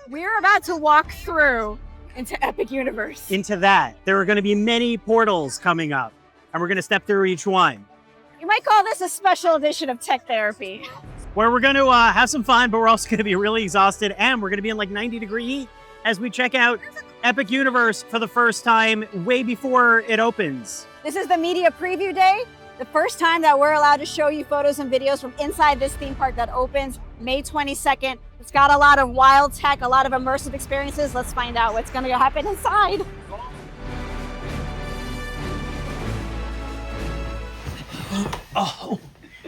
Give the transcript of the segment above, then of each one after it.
We're about to walk through into Epic Universe. Into that. There are going to be many portals coming up, and we're going to step through each one. You might call this a special edition of tech therapy. Where we're going to have some fun, but we're also going to be really exhausted, and we're going to be in like 90-degree heat as we check out Epic Universe for the first time way before it opens. This is the media preview day, the first time that we're allowed to show you photos and videos from inside this theme park that opens May 22nd. It's got a lot of wild tech, a lot of immersive experiences. Let's find out what's going to happen inside. Oh,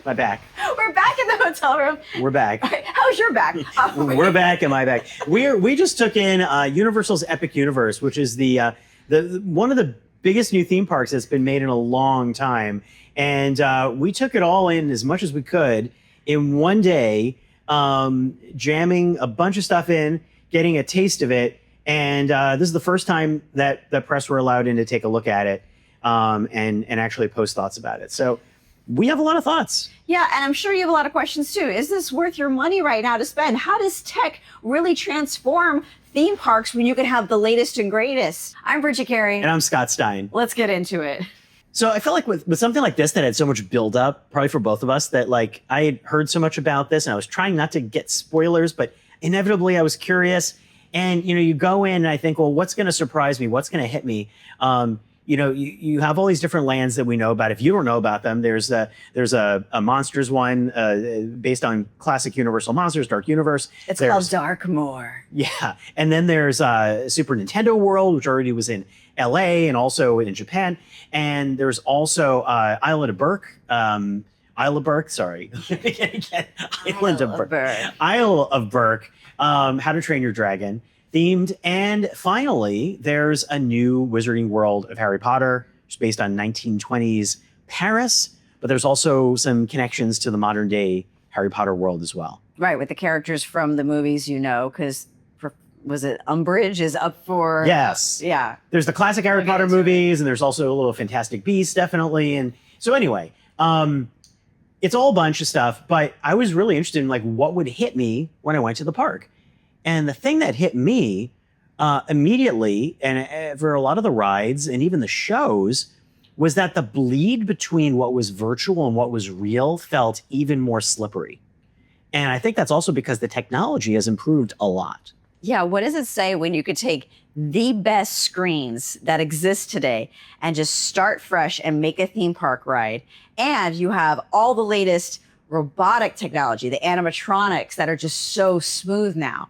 my back. We're back in the hotel room. We're back. Right, how's your back? We're back in my back. We just took in Universal's Epic Universe, which is the one of the biggest new theme parks that's been made in a long time. And we took it all in as much as we could in one day, jamming a bunch of stuff in, getting a taste of it. And this is the first time that the press were allowed in to take a look at it and actually post thoughts about it. So we have a lot of thoughts. Yeah, and I'm sure you have a lot of questions too. Is this worth your money right now to spend? How does tech really transform theme parks when you can have the latest and greatest? I'm Bridget, Carey. And I'm Scott Stein. Let's get into it. So I feel like with something like this that had so much build up, probably for both of us, that like I had heard so much about this and I was trying not to get spoilers, but inevitably I was curious. And, you know, you go in and I think, well, what's going to surprise me? What's going to hit me? You know, you have all these different lands that we know about. If you don't know about them, there's a Monsters one based on classic Universal Monsters, Dark Universe. It's called Darkmoor. Yeah. And then there's Super Nintendo World, which already was in LA and also in Japan. And there's also Isle of Berk. Isle of Berk, sorry. Island of Berk. Isle of Berk, How to Train Your Dragon. Themed. And finally, there's a new Wizarding World of Harry Potter, which is based on 1920s Paris, but there's also some connections to the modern day Harry Potter world as well. Right, with the characters from the movies, you know, because was it Umbridge is up for... Yes. Yeah. There's the classic Harry Potter movies, and there's also a little Fantastic Beasts, definitely. And so anyway, it's all a bunch of stuff, but I was really interested in like what would hit me when I went to the park. And the thing that hit me immediately, and for a lot of the rides and even the shows, was that the bleed between what was virtual and what was real felt even more slippery. And I think that's also because the technology has improved a lot. Yeah, what does it say when you could take the best screens that exist today and just start fresh and make a theme park ride, and you have all the latest robotic technology, the animatronics that are just so smooth now.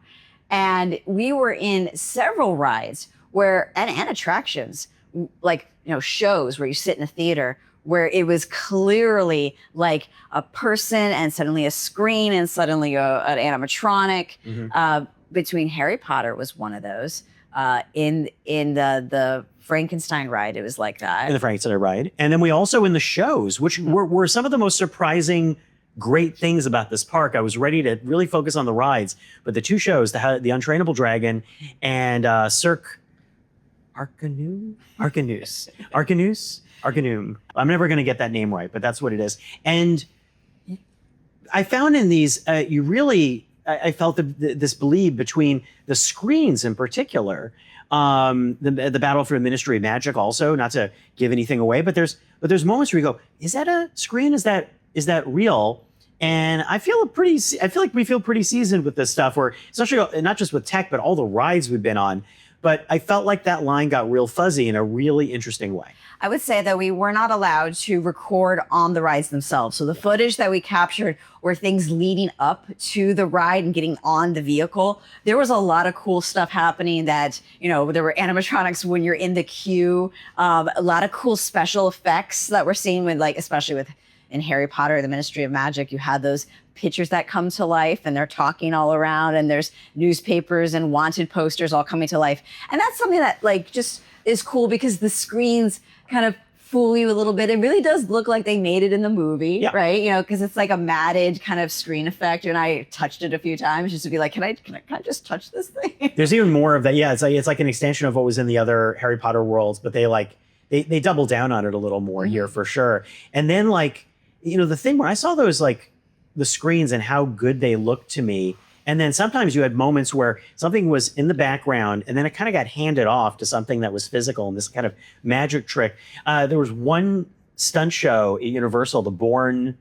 And we were in several rides and attractions, like, you know, shows where you sit in a theater where it was clearly like a person and suddenly a screen and suddenly an animatronic. Mm-hmm. Between Harry Potter was one of those. In the Frankenstein ride, it was like that. In the Frankenstein ride. And then we also in the shows, which were some of the most surprising great things about this park. I was ready to really focus on the rides, but the two shows, the Untrainable Dragon and Cirque Arcanum. I'm never going to get that name right, but that's what it is. And I found in these, I felt this bleed between the screens in particular. The Battle for the Ministry of Magic also, not to give anything away, but there's moments where you go, is that a screen? Is that real? And I feel like we feel pretty seasoned with this stuff, where especially not just with tech, but all the rides we've been on. But I felt like that line got real fuzzy in a really interesting way. I would say that we were not allowed to record on the rides themselves. So the footage that we captured were things leading up to the ride and getting on the vehicle. There was a lot of cool stuff happening that, you know, there were animatronics when you're in the queue, a lot of cool special effects that we're seeing with, like, especially with in Harry Potter, the Ministry of Magic, you had those pictures that come to life and they're talking all around, and there's newspapers and wanted posters all coming to life. And that's something that like just is cool because the screens kind of fool you a little bit. It really does look like they made it in the movie, yeah. Right? You know, because it's like a matted kind of screen effect. And I touched it a few times just to be like, can I just touch this thing? There's even more of that. Yeah, it's like an extension of what was in the other Harry Potter worlds, but they double down on it a little more here for sure. And then like, you know, the thing where I saw those like the screens and how good they looked to me, And then sometimes you had moments where something was in the background and then it kind of got handed off to something that was physical and this kind of magic trick. There was one stunt show at Universal, I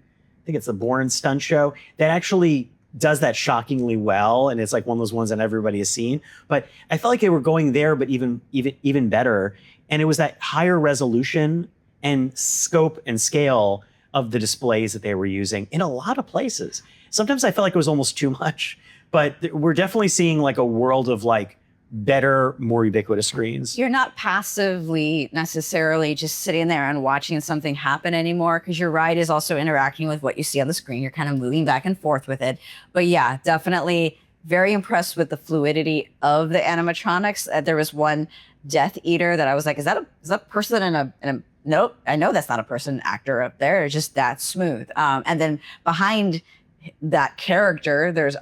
think it's the Bourne stunt show, that actually does that shockingly well. And it's like one of those ones that everybody has seen. But I felt like they were going there, but even better. And it was that higher resolution and scope and scale of the displays that they were using in a lot of places. Sometimes I felt like it was almost too much, but we're definitely seeing like a world of like better, more ubiquitous screens. You're not passively necessarily just sitting there and watching something happen anymore, because your ride is also interacting with what you see on the screen. You're kind of moving back and forth with it. But yeah, definitely very impressed with the fluidity of the animatronics. There was one Death Eater that I was like, is that a person in a nope, I know that's not a person, actor up there. It's just that smooth. And then behind that character, it's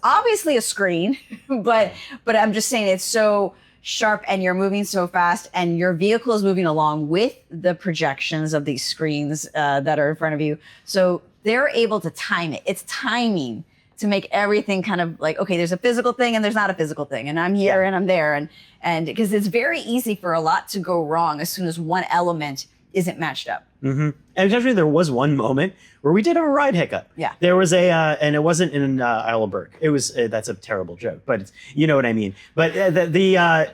obviously a screen, but I'm just saying it's so sharp and you're moving so fast and your vehicle is moving along with the projections of these screens that are in front of you. So they're able to time it. It's timing to make everything kind of like, okay, there's a physical thing and there's not a physical thing, and I'm here and I'm there, and because it's very easy for a lot to go wrong as soon as one element isn't matched up. Mm-hmm. And actually, there was one moment where we did have a ride hiccup. Yeah. There was and it wasn't in Isle of Berg. It was, that's a terrible joke, but it's, you know what I mean. But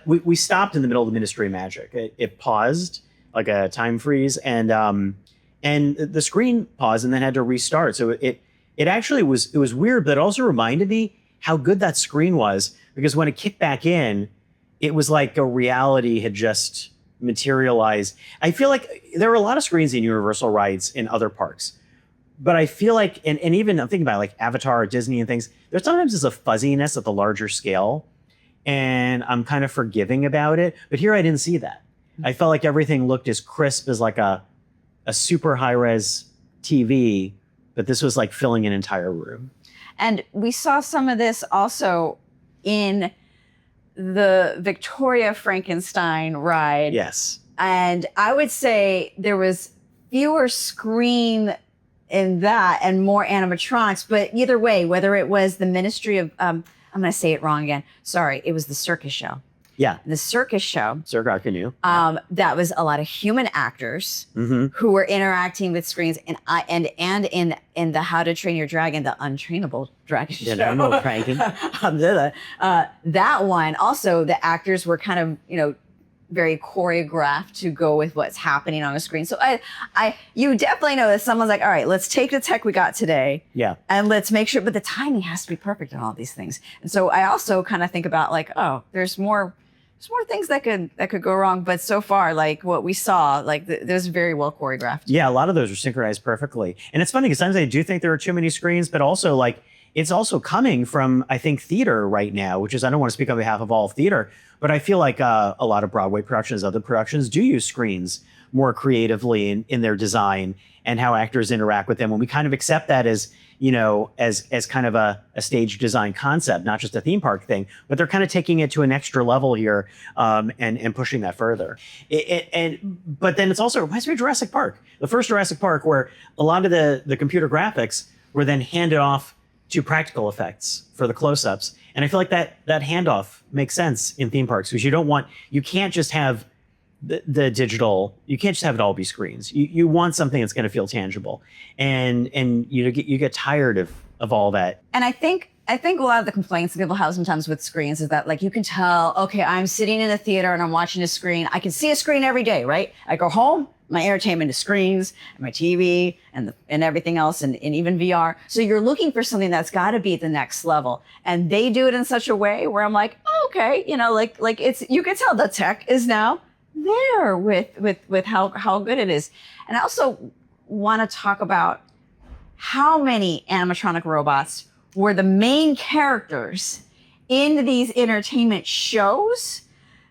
we stopped in the middle of the Ministry of Magic. It paused, like a time freeze, and the screen paused and then had to restart. So it actually was weird, but it also reminded me how good that screen was, because when it kicked back in, it was like a reality had just materialized. I feel like there were a lot of screens in Universal rides in other parks, but I feel like, and even I'm thinking about like Avatar or Disney and things, there sometimes is a fuzziness at the larger scale, and I'm kind of forgiving about it. But here I didn't see that. I felt like everything looked as crisp as like a super high res TV, but this was like filling an entire room. And we saw some of this also in the Victoria Frankenstein ride. Yes. And I would say there was fewer screen in that and more animatronics, but either way, whether it was the Ministry of, I'm going to say it wrong again. Sorry. It was the circus show. Yeah. The circus show. Cirque du Canoe. That was a lot of human actors who were interacting with screens, and in the How to Train Your Dragon, the Untrainable Dragon show. That one also, the actors were kind of, very choreographed to go with what's happening on the screen. So you definitely know that someone's like, all right, let's take the tech we got today. Yeah. And let's make sure, but the timing has to be perfect on all these things. And so I also kind of think about like, oh, there's more things that could go wrong, but so far, like what we saw, like there's very well choreographed. Yeah, a lot of those are synchronized perfectly. And it's funny because sometimes I do think there are too many screens, but also like it's also coming from, I think, theater right now, which is, I don't want to speak on behalf of all of theater, but I feel like a lot of Broadway productions, other productions do use screens more creatively in their design and how actors interact with them. And we kind of accept that as, as kind of a stage design concept, not just a theme park thing, but they're kind of taking it to an extra level here and pushing that further. But then it's also, it reminds me of Jurassic Park, the first Jurassic Park, where a lot of the computer graphics were then handed off to practical effects for the close-ups. And I feel like that handoff makes sense in theme parks, because you can't just have the digital, you can't just have it all be screens. You want something that's going to feel tangible, and you get tired of all that. And I think a lot of the complaints that people have sometimes with screens is that, like, you can tell, okay, I'm sitting in a theater and I'm watching a screen. I can see a screen every day, right? I go home, my entertainment is screens and my TV and everything else, and even VR. So you're looking for something that's got to be at the next level, and they do it in such a way where I'm like, oh, okay, like it's, you can tell the tech is now there with how good it is. And I also want to talk about how many animatronic robots were the main characters in these entertainment shows,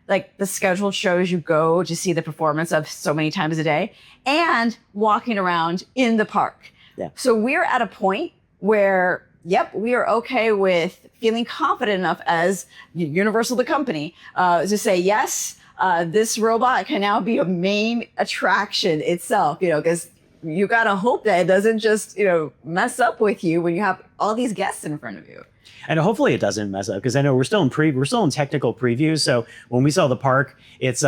like the scheduled shows you go to see the performance of so many times a day, and walking around in the park. Yeah. So we're at a point where, yep, we are okay with feeling confident enough as Universal, the company, to say, yes, this robot can now be a main attraction itself, because you got to hope that it doesn't just, mess up with you when you have all these guests in front of you. And hopefully it doesn't mess up, because I know we're still in technical preview. So when we saw the park, it's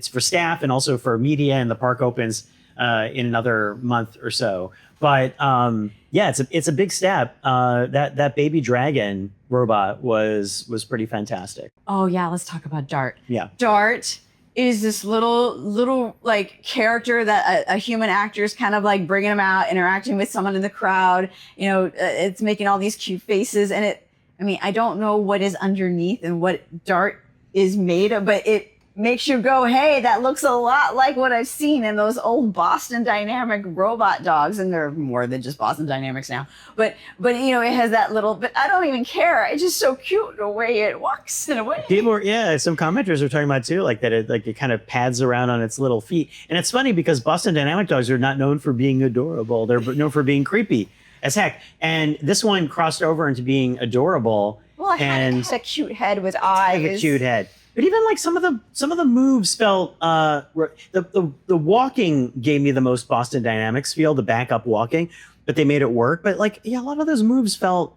for staff and also for media, and the park opens in another month or so. But yeah, it's a big step. That baby dragon robot was pretty fantastic. Oh yeah, let's talk about Dart. Yeah. Dart is this little like character that a human actor is kind of like bringing him out, interacting with someone in the crowd. It's making all these cute faces, and I don't know what is underneath and what Dart is made of, but it makes you go, hey, that looks a lot like what I've seen in those old Boston Dynamic robot dogs, and they're more than just Boston Dynamics now. But it has that little. But I don't even care. It's just so cute the way it walks in a way. Some commenters are talking about too, like that it kind of pads around on its little feet, and it's funny because Boston Dynamic dogs are not known for being adorable. They're known for being creepy as heck, and this one crossed over into being adorable. Well, it had a cute head with eyes. A cute head. But even like some of the moves felt the walking gave me the most Boston Dynamics feel, the backup walking, but they made it work. But a lot of those moves felt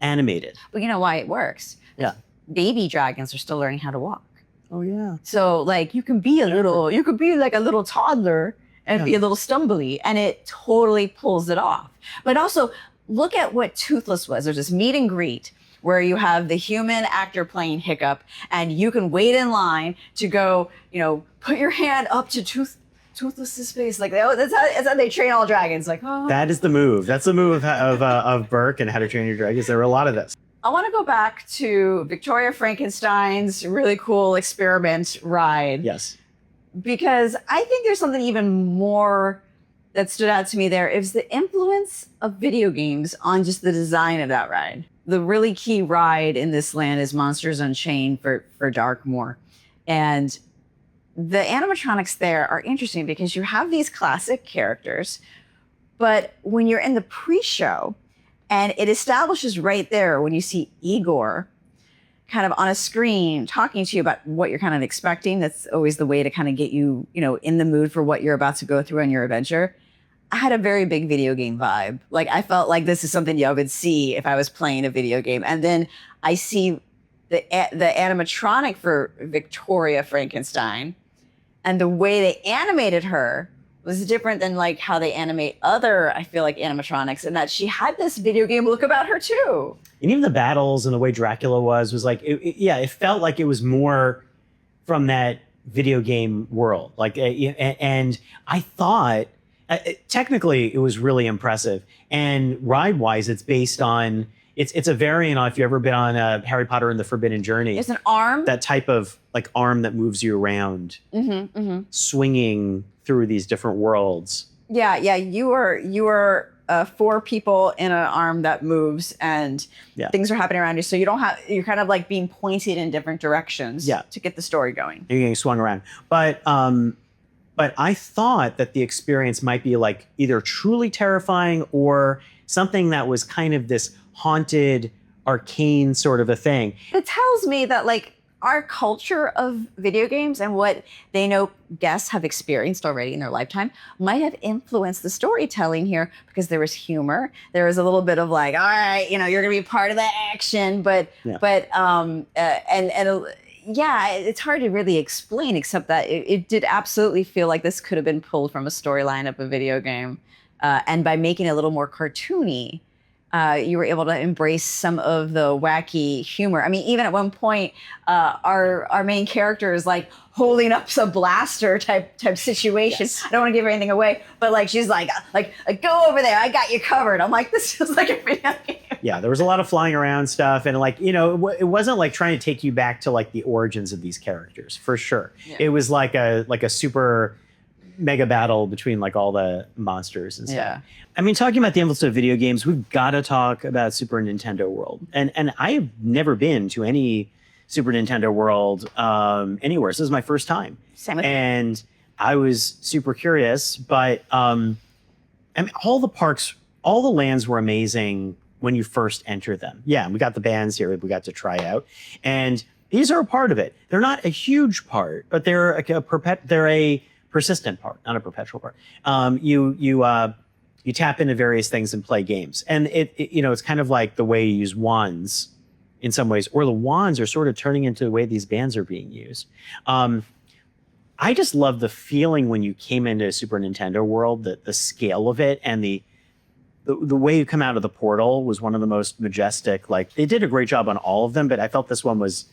animated. But you know why it works? Yeah. Baby dragons are still learning how to walk. Oh yeah. So like you can be like a little toddler and be a little stumbly, and it totally pulls it off. But also look at what Toothless was. There's this meet and greet where you have the human actor playing Hiccup, and you can wait in line to go, put your hand up to Toothless's face. Like that's how they train all dragons. Like, oh. That is the move. That's the move of Burke and How to Train Your Dragon. There were a lot of this. I want to go back to Victoria Frankenstein's really cool experiment ride. Yes. Because I think there's something even more that stood out to me there. It was the influence of video games on just the design of that ride. The really key ride in this land is Monsters Unchained for Darkmoor. And the animatronics there are interesting because you have these classic characters, but when you're in the pre-show, and it establishes right there when you see Igor kind of on a screen talking to you about what you're kind of expecting. That's always the way to kind of get you, in the mood for what you're about to go through on your adventure. I had a very big video game vibe. Like I felt like this is something I would see if I was playing a video game. And then I see the animatronic for Victoria Frankenstein, and the way they animated her was different than like how they animate other, I feel like, animatronics, and that she had this video game look about her too. And even the battles and the way Dracula was like, it felt like it was more from that video game world. Like, and I thought, technically, it was really impressive. And ride-wise, it's based on, it's a variant on, if you've ever been on Harry Potter and the Forbidden Journey. It's an arm. That type of like arm that moves you around, swinging through these different worlds. Yeah. You are 4 people in an arm that moves, and things are happening around you. So you're kind of like being pointed in different directions to get the story going. You're getting swung around. But I thought that the experience might be like either truly terrifying or something that was kind of this haunted, arcane sort of a thing. It tells me that like our culture of video games and what they know guests have experienced already in their lifetime might have influenced the storytelling here, because there was humor. There was a little bit of like, all right, you're going to be part of the action, it's hard to really explain, except that it did absolutely feel like this could have been pulled from a storyline of a video game. And by making it a little more cartoony, you were able to embrace some of the wacky humor. I mean, even at one point, our main character is like holding up some blaster type situation. Yes. I don't want to give anything away, but like she's like go over there, I got you covered. I'm like, this feels like a video game. Yeah, there was a lot of flying around stuff, and like it wasn't like trying to take you back to like the origins of these characters for sure. Yeah. It was like a super mega battle between like all the monsters and stuff. Yeah. I mean, talking about the influence of video games, we've got to talk about Super Nintendo World. And I've never been to any Super Nintendo World anywhere. So this is my first time. Same with and I was super curious, but I mean, all the parks, all the lands were amazing when you first enter them. Yeah, and we got the bands here we got to try out. And these are a part of it. They're not a huge part, but they're a persistent part, not a perpetual part. you tap into various things and play games. And it's kind of like the way you use wands in some ways, or the wands are sort of turning into the way these bands are being used. I just love the feeling when you came into a Super Nintendo world, the scale of it, and the way you come out of the portal was one of the most majestic. Like, they did a great job on all of them, but I felt this one was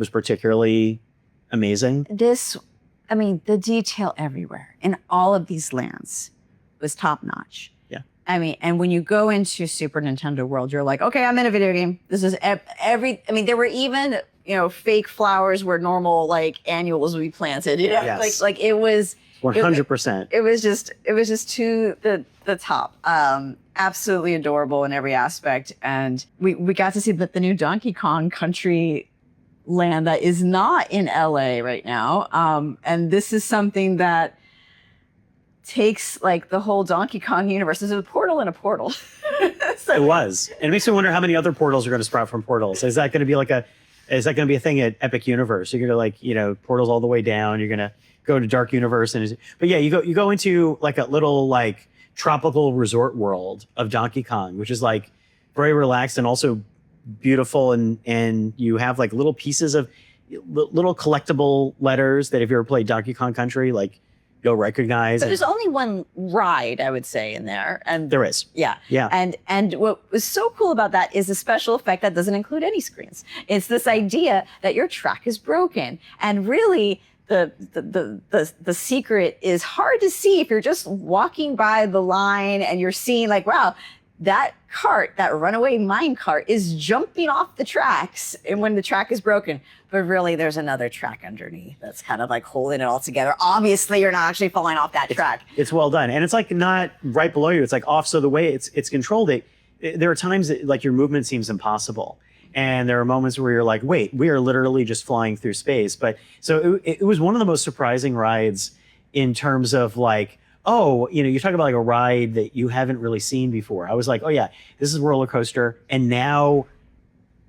particularly amazing. The detail everywhere in all of these lands was top notch. Yeah. And when you go into Super Nintendo World, you're like, okay, I'm in a video game. This is there were even, fake flowers where normal like annuals would be planted. Yes. Like it was 100%. It was just to the top. Absolutely adorable in every aspect. And we got to see the new Donkey Kong Country land that is not in LA right now. And this is something that takes like the whole Donkey Kong universe. There's a portal in a portal. So, it was. And it makes me wonder how many other portals are going to sprout from portals. Is that going to be a thing at Epic Universe? You're going to portals all the way down. You're going to go to Dark Universe. But yeah, you go into like a little like tropical resort world of Donkey Kong, which is like very relaxed and also beautiful. And you have like little pieces of little collectible letters that if you ever played Donkey Kong Country, like you'll recognize. So there's only one ride, I would say, in there. And there is. Yeah. Yeah. And what was so cool about that is a special effect that doesn't include any screens. It's this idea that your track is broken. And really the secret is hard to see if you're just walking by the line and you're seeing like, wow, that cart, that runaway mine cart is jumping off the tracks and when the track is broken. But really, there's another track underneath that's kind of like holding it all together. Obviously, you're not actually falling off that track. It's well done. And it's like not right below you. It's like off. So the way it's controlled, there are times that like your movement seems impossible. And there are moments where you're like, wait, we are literally just flying through space. But so it was one of the most surprising rides in terms of like, oh, you talk about like a ride that you haven't really seen before. I was like, oh yeah, this is a roller coaster. And now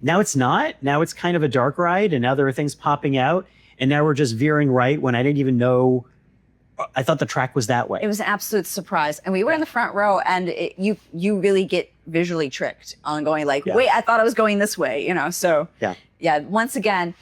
it's not. Now it's kind of a dark ride. And now there are things popping out. And now we're just veering right when I didn't even know. I thought the track was that way. It was an absolute surprise. And we were in the front row and you really get visually tricked on going like, wait, I thought I was going this way, So yeah, once again,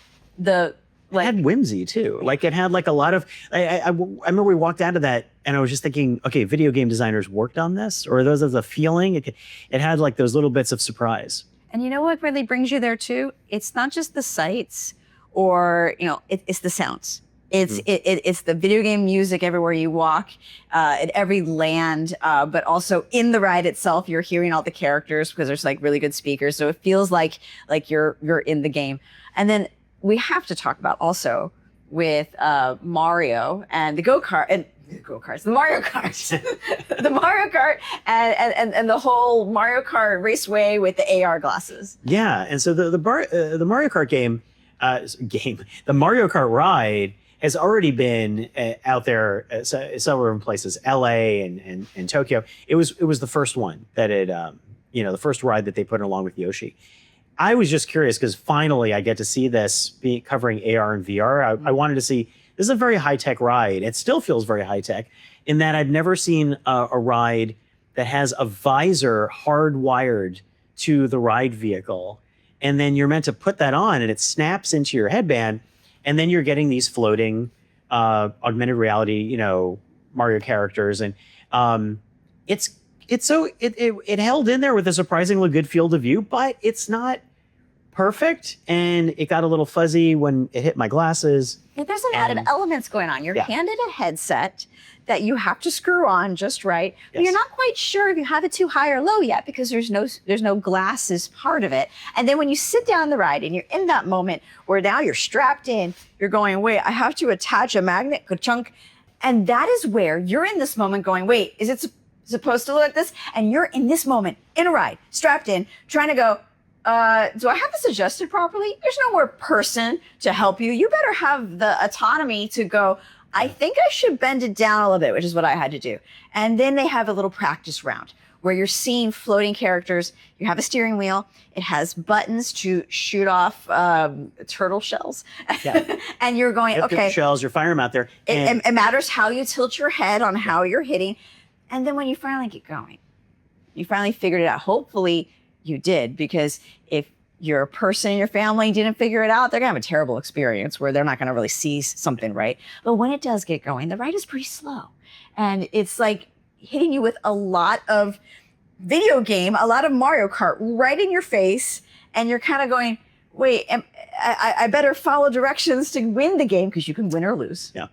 it had whimsy too. Like it had like a lot of, I remember we walked out of that and I was just thinking, okay, video game designers worked on this, or those are the feeling. It had like those little bits of surprise. And you know what really brings you there too? It's not just the sights or, it's the sounds. It's the video game music everywhere you walk, at every land, but also in the ride itself, you're hearing all the characters because there's like really good speakers. So it feels like you're in the game. And then we have to talk about also with Mario and the go-kart and the Mario Kart, the Mario Kart and the whole Mario Kart raceway with the AR glasses. Yeah, and so the Mario Kart the Mario Kart ride has already been out there several different places, LA and Tokyo. It was the first one that the first ride that they put in along with Yoshi. I was just curious because finally I get to see this covering AR and VR. I wanted to see, this is a very high-tech ride. It still feels very high-tech in that I've never seen a ride that has a visor hardwired to the ride vehicle. And then you're meant to put that on and it snaps into your headband. And then you're getting these floating augmented reality, Mario characters. And it held in there with a surprisingly good field of view, but it's not perfect. And it got a little fuzzy when it hit my glasses. Yeah, there's some added elements going on. You're handed a headset that you have to screw on just right. Yes. But you're not quite sure if you have it too high or low yet because there's no glasses part of it. And then when you sit down the ride and you're in that moment where now you're strapped in, you're going, wait, I have to attach a magnet, ka-chunk. And that is where you're in this moment going, wait, is it supposed to look like this? And you're in this moment in a ride, strapped in, trying to go, do I have this adjusted properly? There's no more person to help you. You better have the autonomy to go, I think I should bend it down a little bit, which is what I had to do. And then they have a little practice round where you're seeing floating characters. You have a steering wheel. It has buttons to shoot off turtle shells. Yeah. And you're going, okay. Shells, you're firing them out there. It matters how you tilt your head on how you're hitting. And then when you finally get going, you finally figured it out. Hopefully you did, because if your person in your family didn't figure it out, they're gonna have a terrible experience where they're not gonna really see something right. But when it does get going, the ride is pretty slow. And it's like hitting you with a lot of video game, a lot of Mario Kart right in your face. And you're kind of going, wait, I better follow directions to win the game, because you can win or lose. Yeah.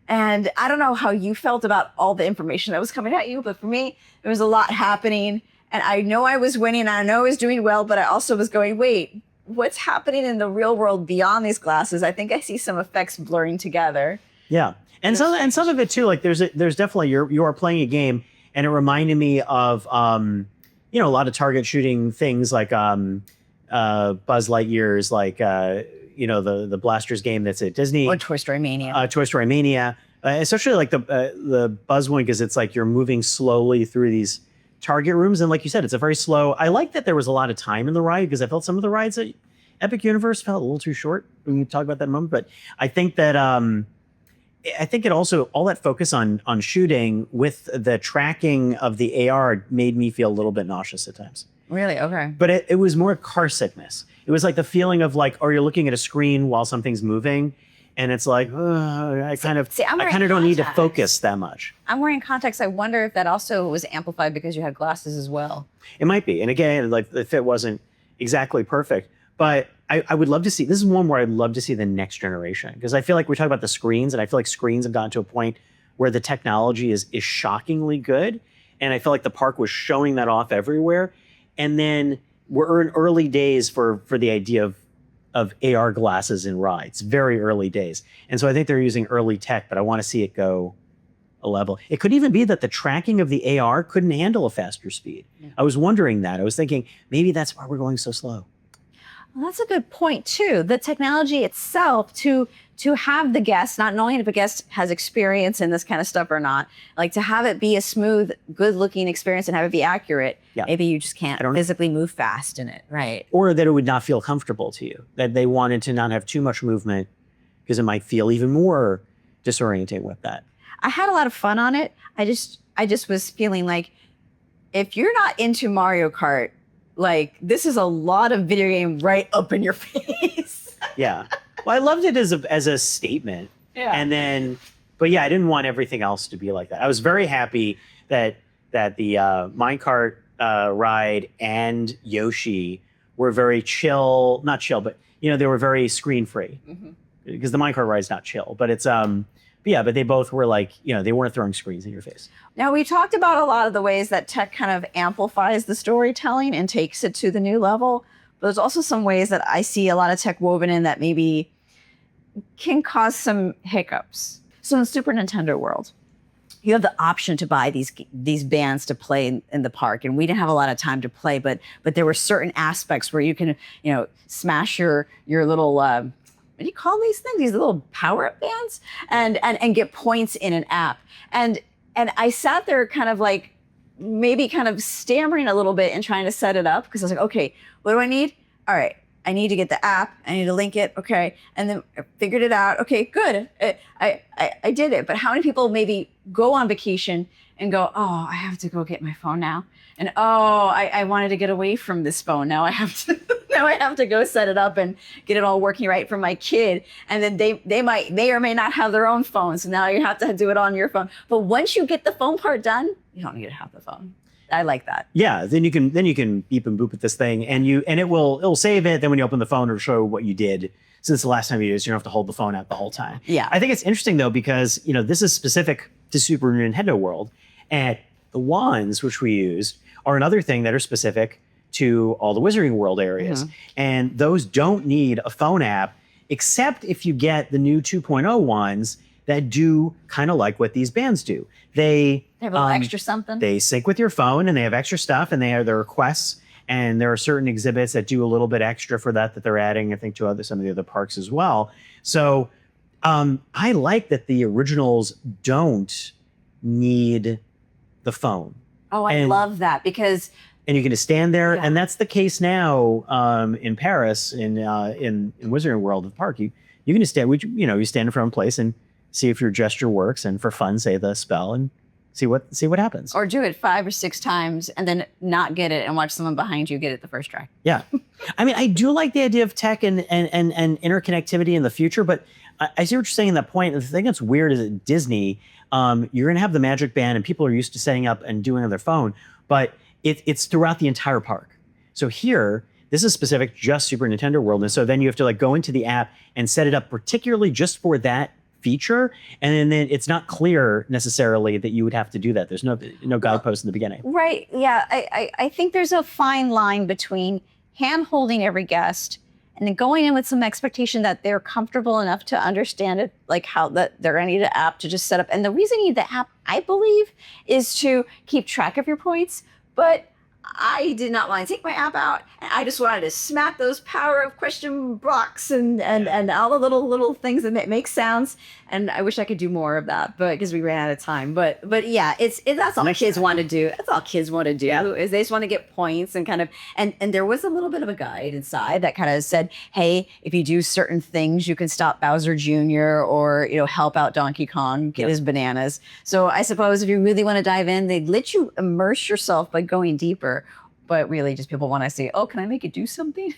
And I don't know how you felt about all the information that was coming at you, but for me, there was a lot happening. And I know I was winning, and I know I was doing well, but I also was going, wait, what's happening in the real world beyond these glasses? I think I see some effects blurring together. Yeah. And some of it too, like there's definitely, you are playing a game, and it reminded me of, a lot of target shooting things like Buzz Lightyear's, like, the Blasters game that's at Disney. Or Toy Story Mania. Toy Story Mania. Especially like the Buzz one, because it's like you're moving slowly through these target rooms. And like you said, it's a very slow. I like that there was a lot of time in the ride, because I felt some of the rides at Epic Universe felt a little too short. We can talk about that in a moment. But I think that I think it also, all that focus on shooting with the tracking of the AR made me feel a little bit nauseous at times. Really? Okay. But it was more car sickness. It was like the feeling of like, you're looking at a screen while something's moving, and it's like, I kind of don't need to focus that much. I'm wearing contacts. I wonder if that also was amplified because you had glasses as well. It might be. And again, like the fit wasn't exactly perfect, but I would love to see, this is one where I'd love to see the next generation, because I feel like we talk about the screens, and I feel like screens have gotten to a point where the technology is shockingly good. And I feel like the park was showing that off everywhere. And then we're in early days for the idea of AR glasses in rides, very early days. And so I think they're using early tech, but I want to see it go a level. It could even be that the tracking of the AR couldn't handle a faster speed. Yeah. I was wondering that. I was thinking, maybe that's why we're going so slow. Well, that's a good point too. The technology itself to have the guest, not knowing if a guest has experience in this kind of stuff or not, like to have it be a smooth, good looking experience and have it be accurate. Yeah. Maybe you just can't physically move fast in it, right? Or that it would not feel comfortable to you, that they wanted to not have too much movement, because it might feel even more disorienting with that. I had a lot of fun on it. I just was feeling like, if you're not into Mario Kart, like, this is a lot of video game right up in your face. Yeah. Well, I loved it as a statement. Yeah. And then, but yeah, I didn't want everything else to be like that. I was very happy that the minecart ride and Yoshi were very chill, not chill, but they were very screen free. Mm-hmm. Because the minecart ride is not chill, but it's but they both were like, they weren't throwing screens in your face. Now, we talked about a lot of the ways that tech kind of amplifies the storytelling and takes it to the new level. But there's also some ways that I see a lot of tech woven in that maybe can cause some hiccups. So in Super Nintendo world, you have the option to buy these bands to play in the park. And we didn't have a lot of time to play, but there were certain aspects where you can, smash your little, what do you call these things? These little power-up bands, and get points in an app. And I sat there kind of like, maybe kind of stammering a little bit and trying to set it up, because I was like, okay, what do I need? All right, I need to get the app. I need to link it. Okay, and then I figured it out. Okay, good. I did it. But how many people maybe go on vacation and go, oh, I have to go get my phone now, and oh, I wanted to get away from this phone. Now I have to go set it up and get it all working right for my kid. And then they may or may not have their own phone. So now you have to do it on your phone. But once you get the phone part done, you don't need to have the phone. I like that. Yeah, then you can beep and boop at this thing, and it'll save it. Then when you open the phone, it'll show what you did since the last time you used. You don't have to hold the phone out the whole time. Yeah, I think it's interesting though, because this is specific to Super Nintendo World, and the wands which we use are another thing that are specific to all the Wizarding World areas. Mm-hmm. And those don't need a phone app, except if you get the new 2.0 ones that do kind of like what these bands do. They have a little extra something. They sync with your phone, and they have extra stuff, and they have their requests. And there are certain exhibits that do a little bit extra for that they're adding, I think, to some of the other parks as well. So I like that the originals don't need the phone. Oh, I love that, because... And you can just stand there, and that's the case now in Paris, in Wizarding World of the park. You can just stand, you stand in front of a place and see if your gesture works, and for fun, say the spell, and See what happens. Or do it 5 or 6 times and then not get it and watch someone behind you get it the first try. Yeah. I mean, I do like the idea of tech and interconnectivity in the future, but I see what you're saying in that point. And the thing that's weird is at Disney, you're going to have the Magic Band and people are used to setting up and doing it on their phone, but it's throughout the entire park. So here, this is specific just Super Nintendo World. And so then you have to like go into the app and set it up particularly just for that feature, and then it's not clear necessarily that you would have to do that. There's no guidepost in the beginning. Right. Yeah. I think there's a fine line between hand-holding every guest and then going in with some expectation that they're comfortable enough to understand it, like how that they're going to need an app to just set up. And the reason you need the app, I believe, is to keep track of your points. But I did not want to take my app out, and I just wanted to smack those power of question blocks and all the little things that make sounds. And I wish I could do more of that, but because we ran out of time. But yeah, that's all kids want to do. That's all kids want to do. Is they just want to get points and kind of and there was a little bit of a guide inside that kind of said, hey, if you do certain things, you can stop Bowser Jr. or help out Donkey Kong get his bananas. So I suppose if you really want to dive in, they'd let you immerse yourself by going deeper. But really, just people want to say, oh, can I make it do something?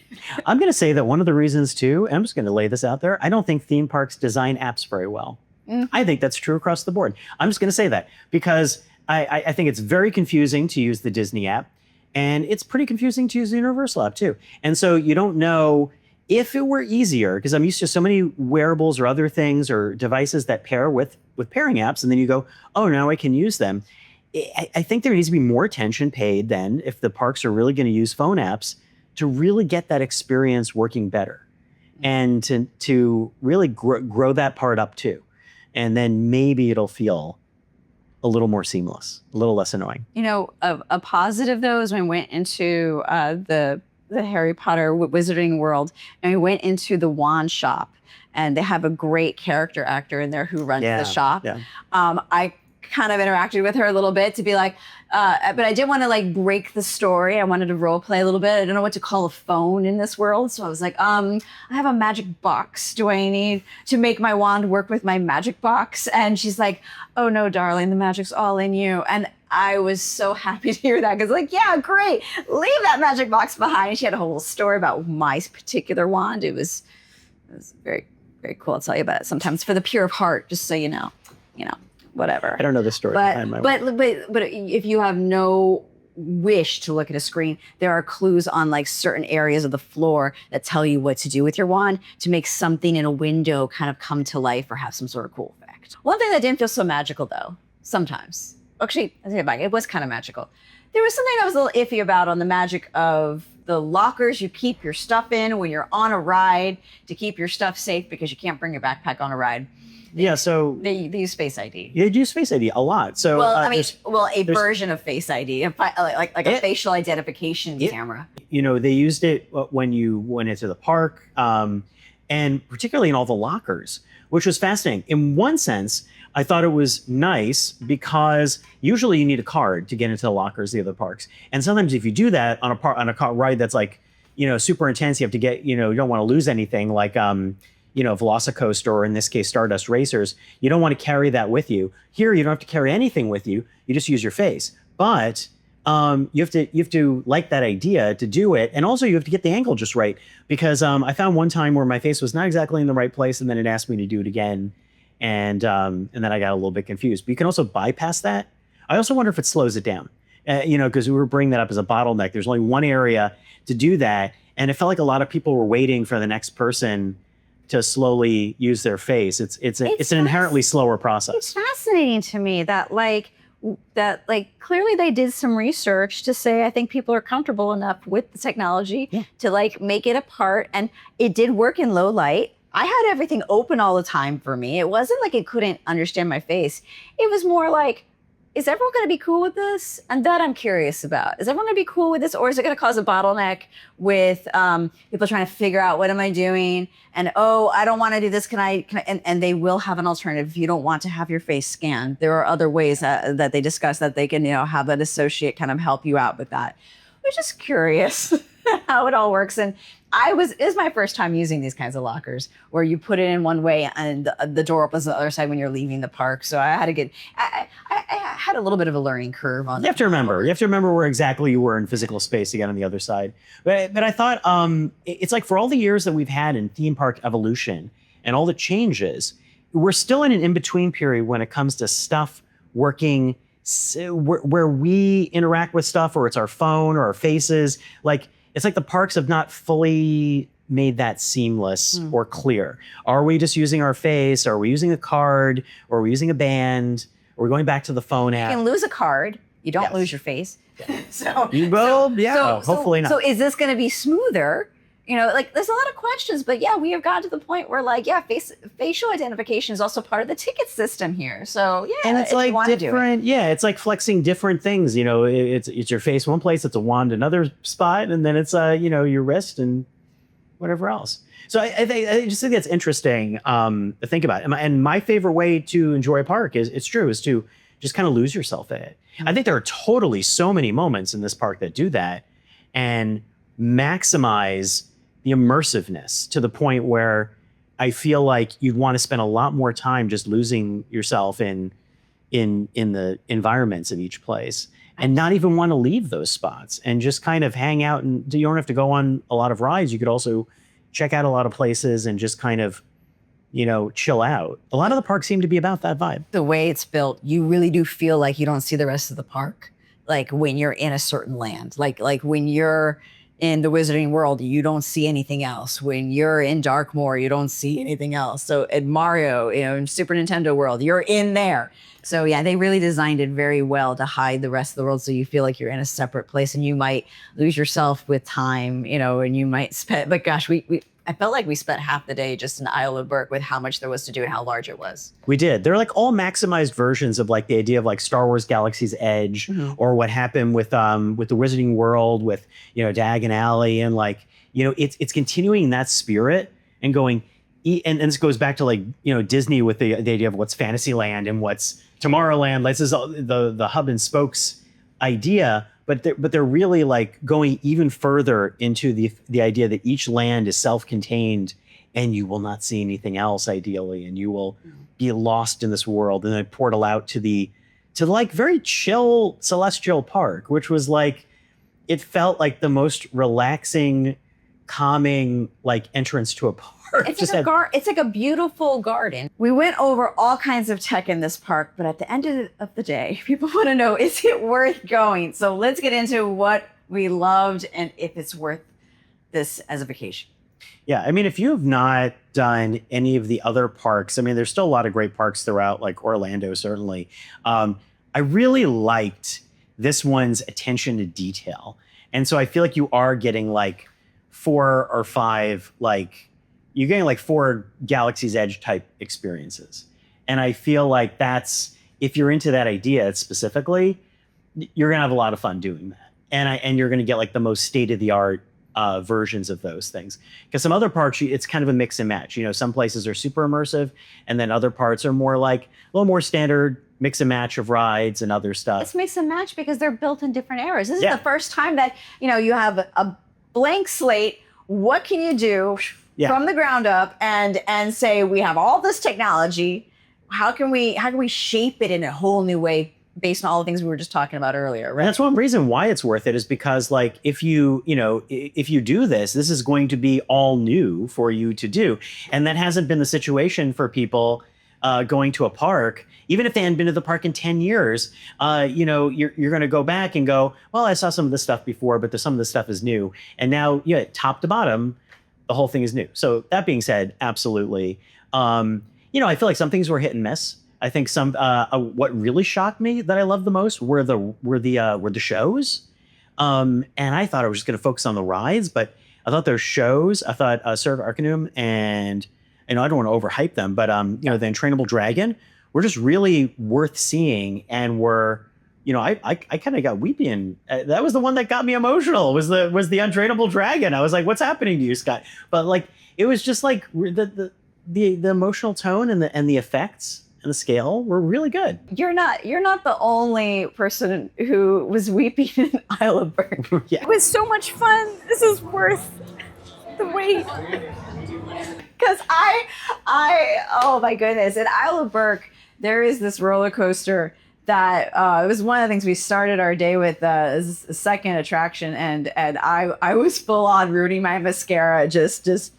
I'm going to say that one of the reasons, too, and I'm just going to lay this out there, I don't think theme parks design apps very well. Mm-hmm. I think that's true across the board. I'm just going to say that because I think it's very confusing to use the Disney app, and it's pretty confusing to use the Universal app, too. And so you don't know if it were easier, because I'm used to so many wearables or other things or devices that pair with pairing apps, and then you go, oh, now I can use them. I think there needs to be more attention paid then if the parks are really going to use phone apps to really get that experience working better and to really grow that part up too. And then maybe it'll feel a little more seamless, a little less annoying. A positive though is when we went into the Harry Potter Wizarding World and we went into the wand shop and they have a great character actor in there who runs the shop. Yeah. I kind of interacted with her a little bit to be like, but I didn't want to like break the story. I wanted to role play a little bit. I don't know what to call a phone in this world. So I was like, I have a magic box. Do I need to make my wand work with my magic box? And she's like, oh no, darling, the magic's all in you. And I was so happy to hear that because like, yeah, great. Leave that magic box behind. And she had a whole story about my particular wand. It was very, very cool. I'll tell you about it sometimes for the pure of heart, just so you know. Whatever. I don't know the story behind my but if you have no wish to look at a screen, there are clues on like certain areas of the floor that tell you what to do with your wand to make something in a window kind of come to life or have some sort of cool effect. One thing that didn't feel so magical though, sometimes. Actually, I take it back, it was kind of magical. There was something I was a little iffy about on the magic of the lockers you keep your stuff in when you're on a ride to keep your stuff safe because you can't bring your backpack on a ride. Yeah, so they use Face ID. Yeah, they use Face ID a lot. So a version of Face ID, like a facial identification camera. They used it when you went into the park, and particularly in all the lockers, which was fascinating. In one sense, I thought it was nice because usually you need a card to get into the lockers of the other parks, and sometimes if you do that on a car ride that's like super intense, you have to get you don't want to lose anything like Velocicoaster, or in this case, Stardust Racers, you don't want to carry that with you. Here, you don't have to carry anything with you. You just use your face. But you have to like that idea to do it. And also you have to get the angle just right. Because I found one time where my face was not exactly in the right place, and then it asked me to do it again. And then I got a little bit confused. But you can also bypass that. I also wonder if it slows it down. Because we were bringing that up as a bottleneck. There's only one area to do that. And it felt like a lot lot were waiting for the next person to slowly use their face. It's an inherently slower process. It's fascinating to me that clearly they did some research to say I think people are comfortable enough with the technology to like make it a part, and it did work in low light. I had everything open all the time for me. It wasn't like it couldn't understand my face. It was more like, is everyone going to be cool with this? And that I'm curious about. Is everyone going to be cool with this? Or is it going to cause a bottleneck with people trying to figure out what am I doing? And, oh, I don't want to do this. Can I? And they will have an alternative if you don't want to have your face scanned. There are other ways that they discuss that they can, have an associate kind of help you out with that. I'm just curious how it all works. And it was my first time using these kinds of lockers where you put it in one way and the door opens on the other side when you're leaving the park. So I had to get, I had a little bit of a learning curve on You have to remember where exactly you were in physical space to get on the other side. But I thought it's like for all the years that we've had in theme park evolution and all the changes, we're still in an in-between period when it comes to stuff working where we interact with stuff, or it's our phone or our faces. Like, it's like the parks have not fully made that seamless or clear. Are we just using our face? Are we using a card? Or are we using a band? Or are we going back to the phone app? You can lose a card. You don't lose your face. Hopefully not. So is this going to be smoother? You know, like there's a lot of questions, but yeah, we have gotten to the point where like, yeah, facial identification is also part of the ticket system here. So yeah, and it's like different. Yeah, it's like flexing different things. You know, it's your face one place, it's a wand another spot, and then it's your wrist and whatever else. So I just think that's interesting to think about. And my favorite way to enjoy a park is to just kind of lose yourself in it. I think there are totally so many moments in this park that do that and maximize the immersiveness to the point where I feel like you'd want to spend a lot more time just losing yourself in the environments of each place and not even want to leave those spots and just kind of hang out. And you don't have to go on a lot of rides. You could also check out a lot of places and just kind of, chill out. A lot of the parks seem to be about that vibe. The way it's built, you really do feel like you don't see the rest of the park. Like when you're in a certain land, like when you're in the Wizarding World, you don't see anything else. When you're in Darkmoor, you don't see anything else. So at Mario, in Super Nintendo World, you're in there. So yeah, they really designed it very well to hide the rest of the world, so you feel like you're in a separate place, and you might lose yourself with time, and you might spend. But gosh, I felt like we spent half the day just in Isle of Berk with how much there was to do and how large it was. We did. They're like all maximized versions of like the idea of like Star Wars Galaxy's Edge, or what happened with the Wizarding World with Diagon Alley, and like it's continuing that spirit and going. And this goes back to like Disney with the idea of what's Fantasyland and what's Tomorrowland. This is the hub and spokes idea. But they're really like going even further into the idea that each land is self-contained and you will not see anything else ideally, and you will be lost in this world. And then portal out to like very chill Celestial Park, which was like, it felt like the most relaxing, calming like entrance to a park. It's like a beautiful garden. We went over all kinds of tech in this park, but at the end of the day, people want to know, is it worth going? So let's get into what we loved and if it's worth this as a vacation. Yeah, I mean, if you have not done any of the other parks, I mean, there's still a lot of great parks throughout, like Orlando, certainly. I really liked this one's attention to detail. And so I feel like you are getting like 4 or 5, like, you're getting like 4 Galaxy's Edge type experiences. And I feel like that's, if you're into that idea specifically, you're going to have a lot of fun doing that. And you're going to get like the most state-of-the-art versions of those things. Because some other parks, it's kind of a mix and match. Some places are super immersive, and then other parts are more like a little more standard mix and match of rides and other stuff. It's mix and match because they're built in different eras. This is the first time that, you have a blank slate. What can you do from the ground up and say, we have all this technology. How can we shape it in a whole new way based on all the things we were just talking about earlier, right? And that's one reason why it's worth it, is because like if you do this is going to be all new for you to do. And that hasn't been the situation for people going to a park. Even if they hadn't been to the park in 10 years, you're going to go back and go, well, I saw some of this stuff before, but some of this stuff is new. And now, top to bottom, the whole thing is new. So that being said, absolutely. I feel like some things were hit and miss. I think some what really shocked me that I loved the most were the shows. And I thought I was just going to focus on the rides, but I thought their shows. I thought Sword of Arcanum and I don't want to overhype them, but the Entrainable Dragon were just really worth seeing, and were. I kind of got weepy, and that was the one that got me emotional. Was the Untrainable Dragon. I was like, "What's happening to you, Scott?" But like, it was just like the emotional tone and the effects and the scale were really good. You're not the only person who was weeping in Isle of Berk. Yeah. It was so much fun. This is worth the wait. Because oh my goodness, in Isle of Berk, there is this roller coaster that it was one of the things we started our day with as a second attraction, and I was full on rooting my mascara, just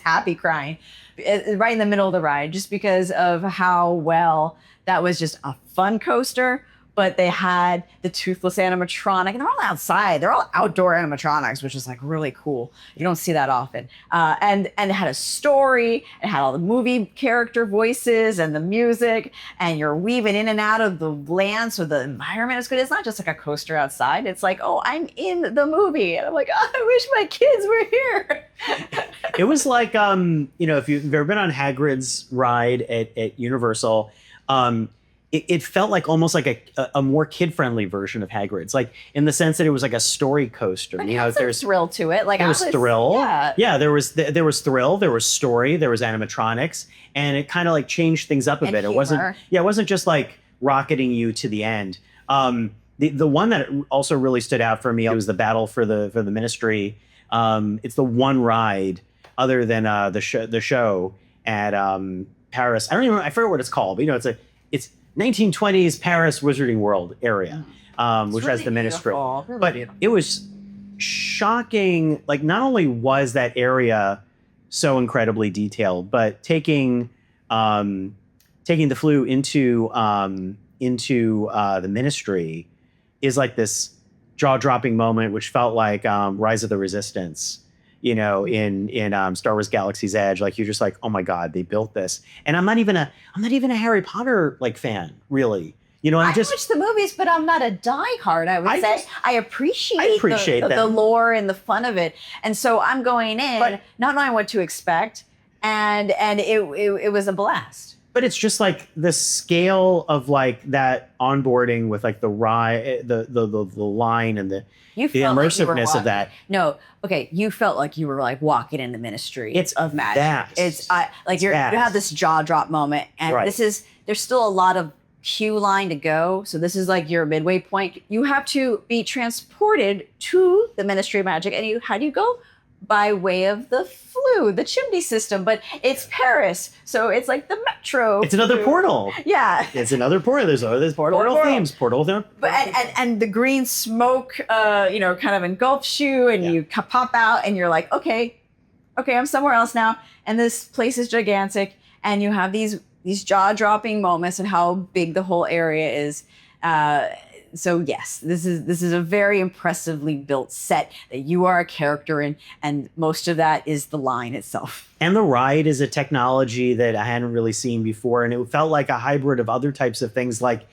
happy crying, right in the middle of the ride, just because of how well that was just a fun coaster. But they had the toothless animatronic, and they're all outside. They're all outdoor animatronics, which is like really cool. You don't see that often. And it had a story. It had all the movie character voices and the music, and you're weaving in and out of the land, so the environment is good. It's not just like a coaster outside. It's like, oh, I'm in the movie, and I'm like, oh, I wish my kids were here. It was like, if you've ever been on Hagrid's ride at Universal, it felt like almost like a more kid-friendly version of Hagrid's, like in the sense that it was like a story coaster. But there's thrill to it. Like there was thrill. Yeah, there was thrill. There was story. There was animatronics, and it kind of like changed things up a bit. Humor. It wasn't just like rocketing you to the end. The one that also really stood out for me was the battle for the Ministry. It's the one ride other than the show at Paris. I forget what it's called, but it's 1920s Paris Wizarding World area, which has the Ministry. Really but beautiful. it was shocking. Like, not only was that area so incredibly detailed, but taking the flu into the Ministry is like this jaw-dropping moment, which felt like Rise of the Resistance. In Star Wars Galaxy's Edge, like, you're just like, oh my God, they built this. And I'm not even a Harry Potter like fan, really. I watch the movies, but I'm not a diehard. I appreciate the lore and the fun of it, and so I'm going in not knowing what to expect, and it was a blast. But it's just like the scale of like that onboarding with like the ride, the line, and the immersiveness of that. No, okay, you felt like you were like walking in the Ministry. It's of magic. Vast. It's like you have this jaw drop moment, and there's still a lot of queue line to go. So this is like your midway point. You have to be transported to the Ministry of Magic, and how do you go? By way of the flue, the chimney system, but it's Paris, so it's like the metro. It's another portal. Yeah, it's another portal. There's portal themes, portal them. But and the green smoke, kind of engulfs you, and you pop out, and you're like, okay, I'm somewhere else now, and this place is gigantic, and you have these jaw-dropping moments and how big the whole area is. So yes, this is a very impressively built set that you are a character in, and most of that is the line itself. And the ride is a technology that I hadn't really seen before, and it felt like a hybrid of other types of things. Like,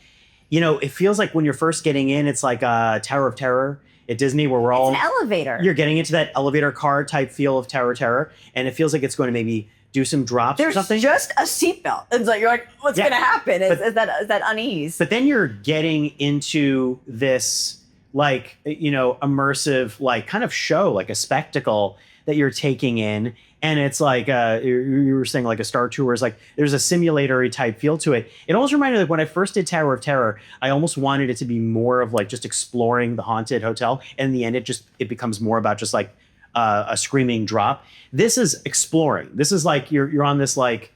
it feels like when you're first getting in, it's like a Tower of Terror at Disney, where we're it's an elevator. You're getting into that elevator car type feel of Tower of Terror, and it feels like it's going to maybe do some drops or something. There's just a seatbelt. It's like, you're like, what's going to happen? Is that unease. But then you're getting into this, like, immersive, like, kind of show, like a spectacle that you're taking in. And it's like, you were saying, like a Star Tour is like, there's a simulatory type feel to it. It almost reminded me, like, when I first did Tower of Terror, I almost wanted it to be more of like just exploring the haunted hotel. And in the end, it becomes more about just like a screaming drop. This is exploring. This is like you're on this like,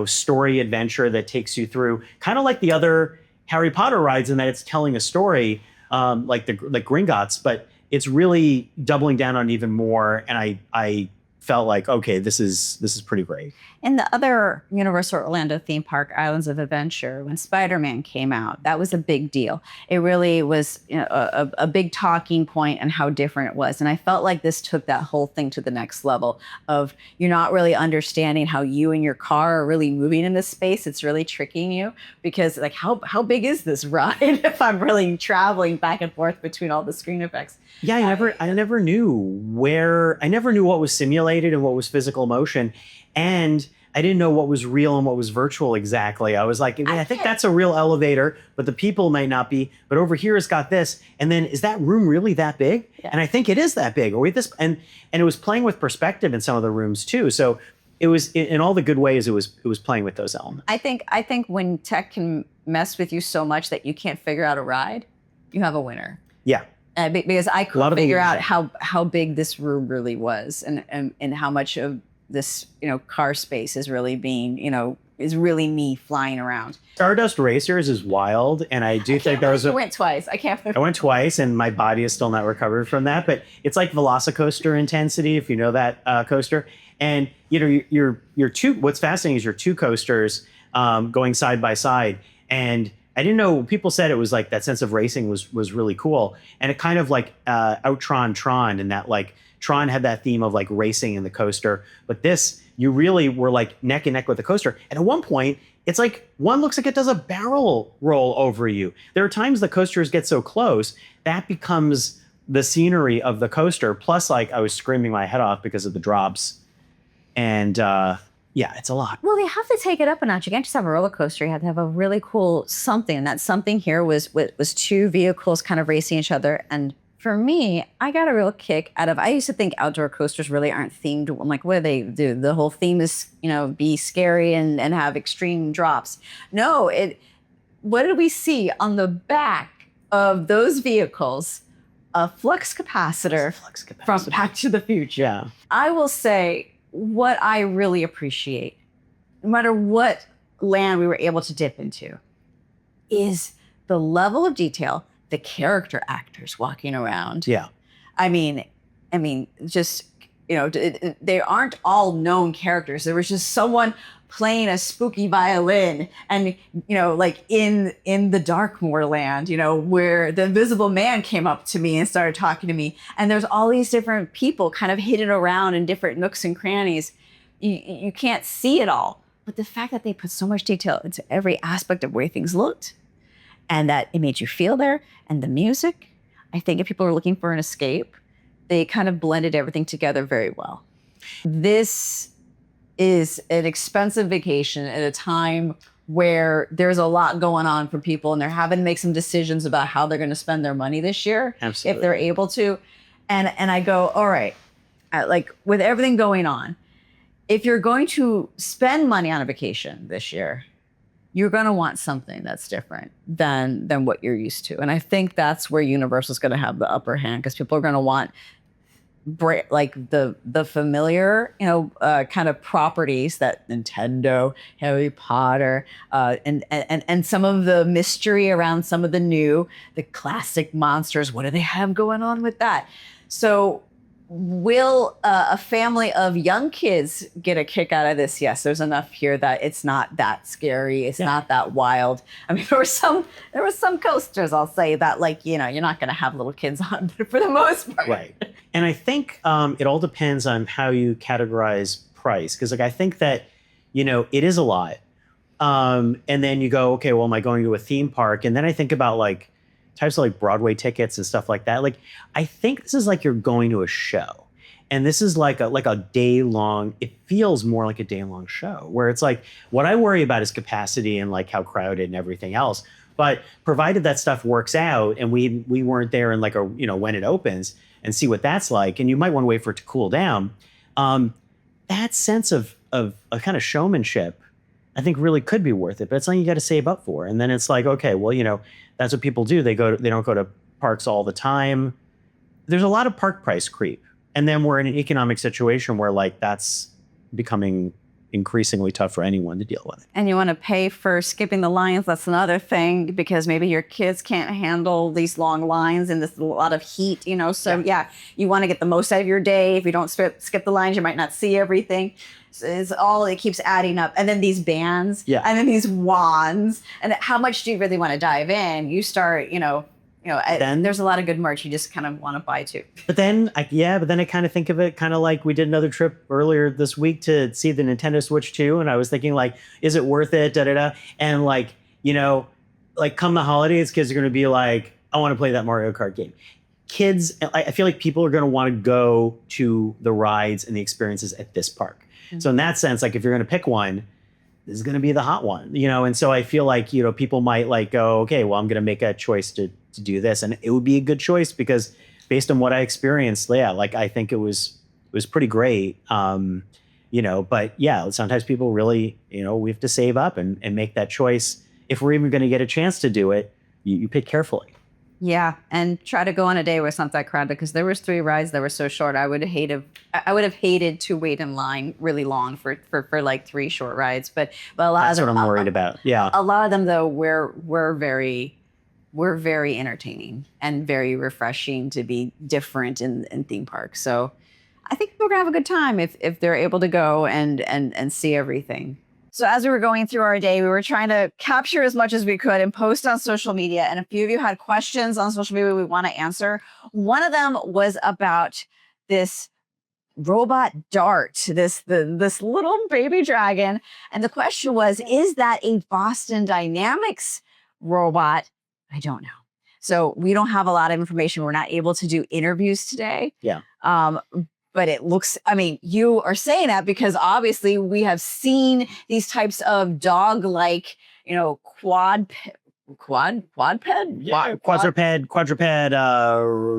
story adventure that takes you through, kind of like the other Harry Potter rides, in that it's telling a story, like Gringotts, but it's really doubling down on even more. And I felt like, okay, this is pretty great. In the other Universal Orlando theme park, Islands of Adventure, when Spider-Man came out, that was a big deal. It really was a big talking point on how different it was. And I felt like this took that whole thing to the next level of, you're not really understanding how you and your car are really moving in this space. It's really tricking you, because like, how big is this ride if I'm really traveling back and forth between all the screen effects? Yeah, I never knew what was simulated and what was physical motion. And I didn't know what was real and what was virtual exactly. I was like, I think that's a real elevator, but the people might not be. But over here it's got this. And then, is that room really that big? Yeah. And I think it is that big. Or this, and it was playing with perspective in some of the rooms too. So it was, in all the good ways, it was playing with those elements. I think when tech can mess with you so much that you can't figure out a ride, you have a winner. Yeah. Because I couldn't figure out how big this room really was, and how much of this car space is really being is really me flying around. Stardust Racers is wild, and I do think there was I went twice. I went twice, and my body is still not recovered from that. But it's like Velocicoaster intensity, if you know that coaster. And your two. What's fascinating is your two coasters going side by side. And I didn't know. People said it was like that sense of racing was really cool, and it kind of like outtron Tron, in that like Tron had that theme of like racing in the coaster, but this, you really were like neck and neck with the coaster. And at one point, it's like one looks like it does a barrel roll over you. There are times the coasters get so close that becomes the scenery of the coaster. Plus, like I was screaming my head off because of the drops, and yeah, it's a lot. Well, you have to take it up a notch. You can't just have a roller coaster. You have to have a really cool something. And that something here was two vehicles kind of racing each other. And for me, I got a real kick out of, I used to think outdoor coasters really aren't themed. I'm like, what do they do? The whole theme is, be scary and have extreme drops. No, what did we see on the back of those vehicles? A flux capacitor, from Back to the Future. Yeah. I will say what I really appreciate, no matter what land we were able to dip into, is the level of detail, the character actors walking around. Yeah. I mean, just, they aren't all known characters. There was just someone playing a spooky violin and, like in the Darkmoor land, where the Invisible Man came up to me and started talking to me. And there's all these different people kind of hidden around in different nooks and crannies. You can't see it all. But the fact that they put so much detail into every aspect of where things looked, and that it made you feel there, and the music, I think if people are looking for an escape, they kind of blended everything together very well. This is an expensive vacation at a time where there's a lot going on for people, and they're having to make some decisions about how they're going to spend their money this year. Absolutely. If they're able to. And I go, all right, like with everything going on, if you're going to spend money on a vacation this year, you're going to want something that's different than what you're used to. And I think that's where Universal's going to have the upper hand, because people are going to want like the familiar, kind of properties that Nintendo, Harry Potter, and some of the mystery around some of the classic monsters. What do they have going on with that? So will a family of young kids get a kick out of this? Yes, there's enough here that it's not that scary. It's not that wild. I mean, there were some coasters, I'll say, that like, you're not going to have little kids on for the most part. Right. And I think it all depends on how you categorize price. Because like, I think that, it is a lot. And then you go, okay, well, am I going to a theme park? And then I think about like types of like Broadway tickets and stuff like that. Like, I think this is like you're going to a show, and this is like a day long. It feels more like a day long show, where it's like, what I worry about is capacity and like how crowded and everything else. But provided that stuff works out, and we weren't there in like when it opens, and see what that's like, and you might want to wait for it to cool down. That sense of a kind of showmanship, I think really could be worth it, but it's something you got to save up for. And then it's like, okay, well, that's what people do. They don't go to parks all the time. There's a lot of park price creep. And then we're in an economic situation where like that's becoming increasingly tough for anyone to deal with. And you want to pay for skipping the lines. That's another thing, because maybe your kids can't handle these long lines and this a lot of heat, So you want to get the most out of your day. If you don't skip the lines, you might not see everything. So it keeps adding up. And then these bands, and then these wands, and how much do you really want to dive in? You start, then, there's a lot of good merch you just kind of want to buy too. But then I kind of think of it kind of like we did another trip earlier this week to see the Nintendo Switch 2. And I was thinking like, is it worth it? And like, like come the holidays, kids are going to be like, I want to play that Mario Kart game. Kids, I feel like people are going to want to go to the rides and the experiences at this park. Mm-hmm. So in that sense, like if you're going to pick one, this is going to be the hot one, And so I feel like, people might like go, okay, well, I'm going to make a choice to do this. And it would be a good choice because based on what I experienced, like I think it was pretty great. But yeah, sometimes people really, we have to save up and make that choice. If we're even going to get a chance to do it, you pick carefully. Yeah, and try to go on a day where it's not that crowded because there was 3 rides that were so short. I would have hated to wait in line really long for like 3 short rides. But a lot That's of what them, I'm worried about. Yeah. a lot of them though were very entertaining and very refreshing to be different in theme parks. So I think we're gonna have a good time if they're able to go and see everything. So as we were going through our day, we were trying to capture as much as we could and post on social media. And a few of you had questions on social media we want to answer. One of them was about this robot Dart, this little baby dragon. And the question was, is that a Boston Dynamics robot? I don't know. So we don't have a lot of information. We're not able to do interviews today. Yeah. But it looks, I mean, you are saying that because obviously we have seen these types of dog-like, quadruped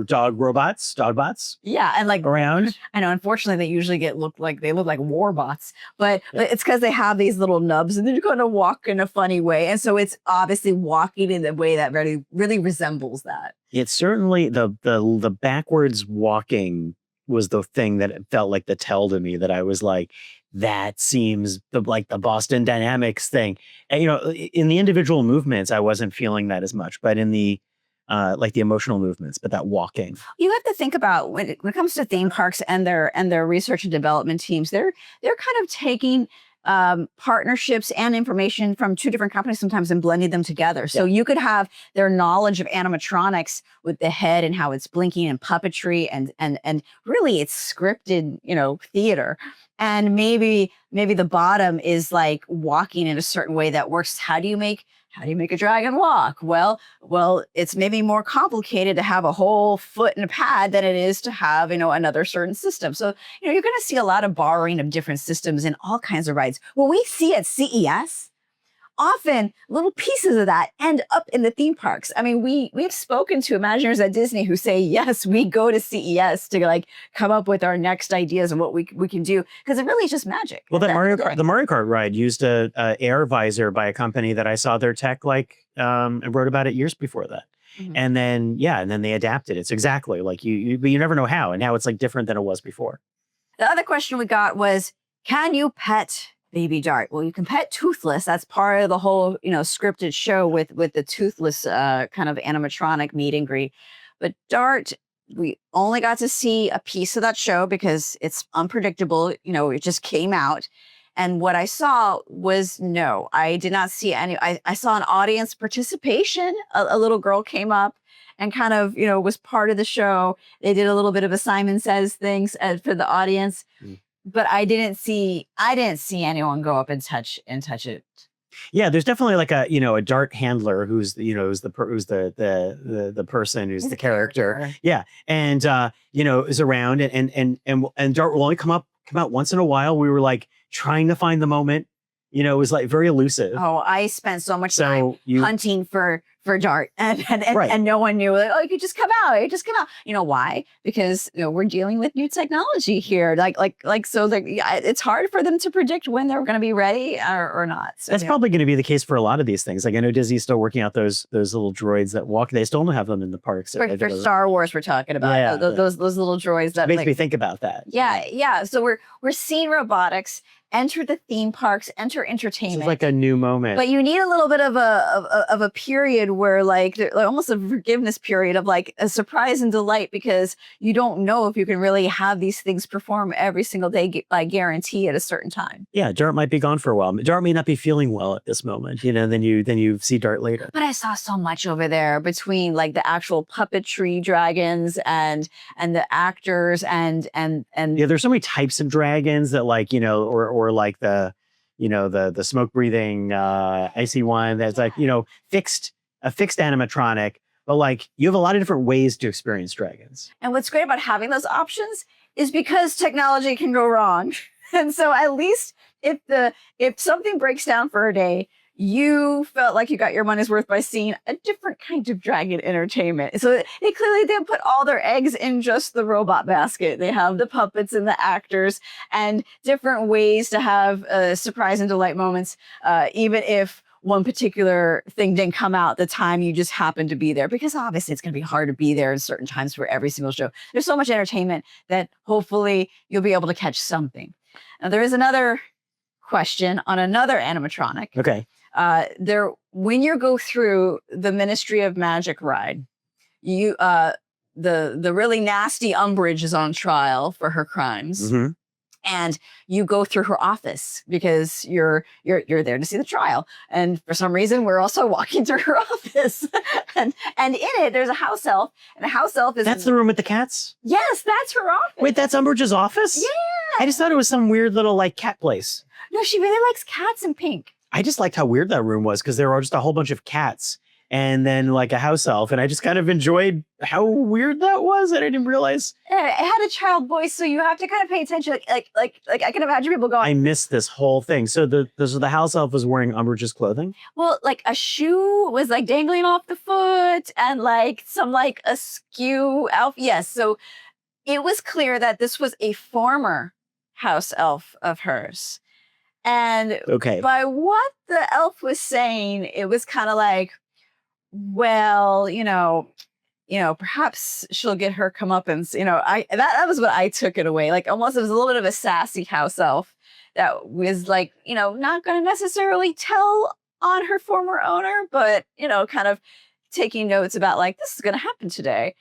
dog bots Yeah, and like around. I know, unfortunately, they look like war bots, but it's because they have these little nubs and they're going to walk in a funny way, and so it's obviously walking in the way that really really resembles that. It's certainly the backwards walking was the thing that it felt like the tell to me that I was like, that seems like the Boston Dynamics thing. And, in the individual movements, I wasn't feeling that as much, but in the like the emotional movements, but that walking. You have to think about when it comes to theme parks and their research and development teams, they're kind of taking partnerships and information from 2 different companies sometimes and blending them together. So you could have their knowledge of animatronics with the head and how it's blinking and puppetry and really it's scripted, theater. And maybe the bottom is like walking in a certain way that works. How do you make a dragon walk? Well, it's maybe more complicated to have a whole foot in a pad than it is to have, another certain system. So, you're going to see a lot of borrowing of different systems in all kinds of rides. What we see at CES, often little pieces of that end up in the theme parks. I mean, we've spoken to Imagineers at Disney who say, yes, we go to CES to like come up with our next ideas and what we can do because it really is just magic. Well, the Mario Kart ride used a air visor by a company that I saw their tech and wrote about it years before that. Mm-hmm. And then they adapted. It's exactly like but you never know how, and now it's like different than it was before. The other question we got was, can you pet Baby Dart? Well, you can pet Toothless. That's part of the whole, scripted show with the Toothless kind of animatronic meet and greet. But Dart, we only got to see a piece of that show because it's unpredictable. It just came out. And what I saw was no, I did not see any. I saw an audience participation. A little girl came up and kind of, was part of the show. They did a little bit of a Simon Says things for the audience. But I didn't see anyone go up and touch it. Yeah, there's definitely like a Dart handler who's the person who's the character. Yeah, and is around and Dart will only come out once in a while. We were like trying to find the moment. It was like very elusive. Oh, I spent so much time hunting for Dart and no one knew. Like, oh, you could just come out. Why? Because we're dealing with new technology here. It's hard for them to predict when they're going to be ready or not. So, that's probably going to be the case for a lot of these things. Like I know Disney's still working out those little droids that walk. They still don't have them in the parks. For Star Wars, we're talking about those little droids that makes me think about that. Yeah. So we're seeing robotics enter the theme parks, enter entertainment. It's like a new moment. But you need a little bit of a period where like almost a forgiveness period of like a surprise and delight because you don't know if you can really have these things perform every single day by guarantee at a certain time. Yeah, Dart might be gone for a while. Dart may not be feeling well at this moment, then you see Dart later. But I saw so much over there between like the actual puppetry dragons and the actors and yeah, there's so many types of dragons that like, or like the smoke breathing icy one that's like a fixed animatronic, but like you have a lot of different ways to experience dragons. And what's great about having those options is because technology can go wrong, and so at least if something breaks down for a day, you felt like you got your money's worth by seeing a different kind of dragon entertainment. So they clearly didn't put all their eggs in just the robot basket. They have the puppets and the actors and different ways to have surprise and delight moments, even if one particular thing didn't come out the time you just happened to be there, because obviously it's going to be hard to be there at certain times for every single show. There's so much entertainment that hopefully you'll be able to catch something. Now, there is another question on another animatronic. Okay. When you go through the Ministry of Magic ride, you the really nasty Umbridge is on trial for her crimes. Mm-hmm. And you go through her office because you're there to see the trial. And for some reason, we're also walking through her office. and in it, there's a house elf. And the house elf is... That's the room with the cats? Yes, that's her office. Wait, that's Umbridge's office? Yeah. I just thought it was some weird little like cat place. No, she really likes cats and pink. I just liked how weird that room was because there were just a whole bunch of cats and then like a house elf. And I just kind of enjoyed how weird that was. I didn't realize. Yeah, it had a child voice, so you have to kind of pay attention. Like I can imagine people going. I missed this whole thing. So the house elf was wearing Umbridge's clothing? Well, like a shoe was like dangling off the foot and like some like askew elf. Yes. So it was clear that this was a former house elf of hers. And okay, by what the elf was saying, it was kind of like, well, perhaps she'll get her comeuppance. That was what I took it away. Like almost it was a little bit of a sassy house elf that was like, not going to necessarily tell on her former owner, but, kind of taking notes about like, this is going to happen today.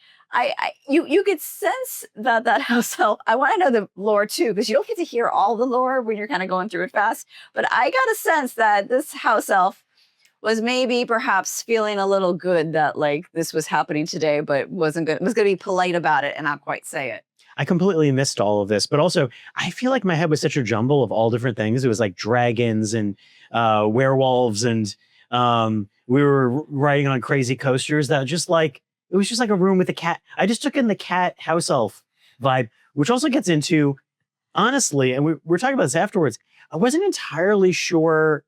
You could sense that house elf. I want to know the lore too, because you don't get to hear all the lore when you're kind of going through it fast. But I got a sense that this house elf was maybe perhaps feeling a little good that like this was happening today, but was going to be polite about it and not quite say it. I completely missed all of this, but also I feel like my head was such a jumble of all different things. It was like dragons and werewolves, and we were riding on crazy coasters that just like, it was just like a room with a cat. I just took in the cat house elf vibe, which also gets into, honestly, and we're talking about this afterwards, I wasn't entirely sure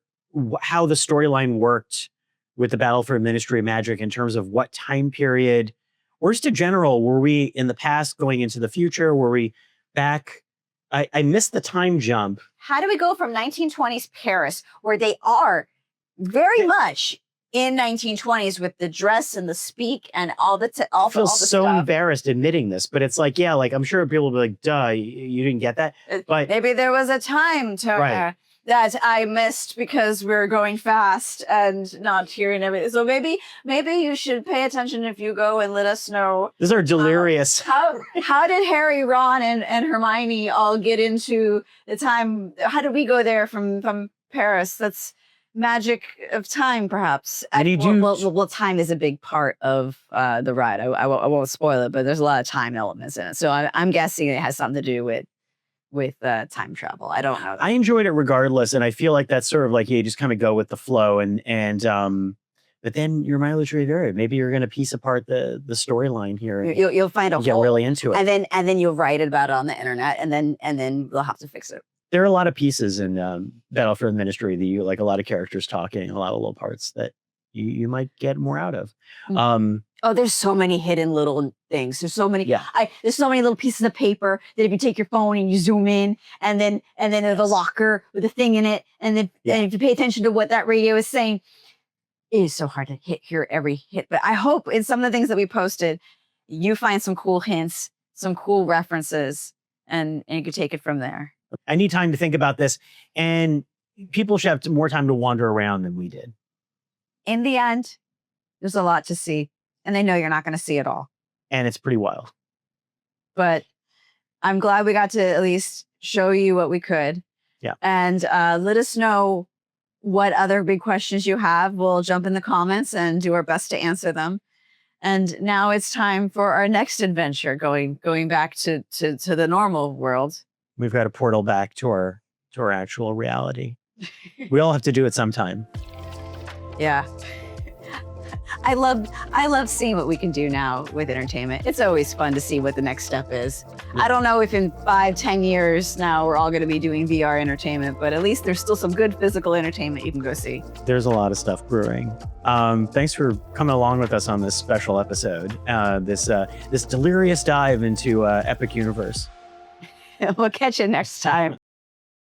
how the storyline worked with the Battle for Ministry of Magic in terms of what time period, or just in general, were we in the past going into the future? Were we back? I missed the time jump. How do we go from 1920s Paris, where they are very much in 1920s with the dress and the speak and all the I feel all the so stuff. embarrassed admitting this, but it's like, yeah, like I'm sure people will be like, duh, you didn't get that. But maybe there was a time to right. That I missed because we're going fast and not hearing everything. So maybe you should pay attention if you go and let us know. These are delirious. How did Harry, Ron, and Hermione all get into the time? How did we go there from Paris? That's magic of time, perhaps. Well, time is a big part of the ride. I won't spoil it, but there's a lot of time elements in it. So I'm guessing it has something to do with time travel. I don't know. I enjoyed it regardless, and I feel like that's sort of like you just kind of go with the flow, and but then your mileage may vary. Maybe you're going to piece apart the storyline here. You'll find a get really into it, and then you'll write about it on the internet, and then we'll have to fix it. There are a lot of pieces in Battle for the Ministry that you like, a lot of characters talking, a lot of little parts that you might get more out of. There's so many hidden little things. There's so many. Yeah. There's so many little pieces of paper that if you take your phone and you zoom in, and then there's a locker with a thing in it, and then and if you pay attention to what that radio is saying, it is so hard to hear every hit. But I hope in some of the things that we posted, you find some cool hints, some cool references, and you can take it from there. I need time to think about this, and people should have more time to wander around than we did. In the end, there's a lot to see, and they know you're not going to see it all. And it's pretty wild. But I'm glad we got to at least show you what we could. Yeah. And let us know what other big questions you have. We'll jump in the comments and do our best to answer them. And now it's time for our next adventure, going back to the normal world. We've got a portal back to our actual reality. We all have to do it sometime. Yeah. I love seeing what we can do now with entertainment. It's always fun to see what the next step is. I don't know if in 5-10 years now we're all going to be doing VR entertainment, but at least there's still some good physical entertainment you can go see. There's a lot of stuff brewing. Thanks for coming along with us on this special episode. This delirious dive into Epic Universe. We'll catch you next time.